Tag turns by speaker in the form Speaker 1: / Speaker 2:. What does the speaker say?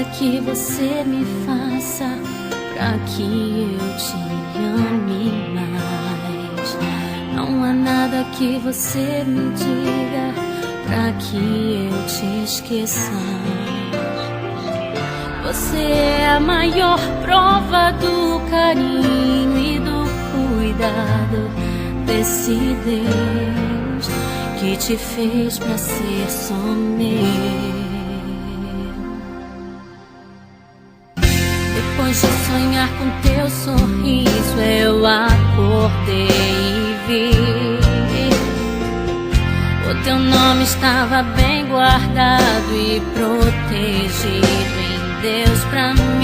Speaker 1: nada que você me faça pra que eu te ame mais. Não há nada que você me diga pra que eu te esqueça. Você é a maior prova do carinho e do cuidado desse Deus que te fez pra ser só meu. Depois de sonhar com teu sorriso, eu acordei e vi o teu nome estava bem guardado e protegido em Deus pra mim.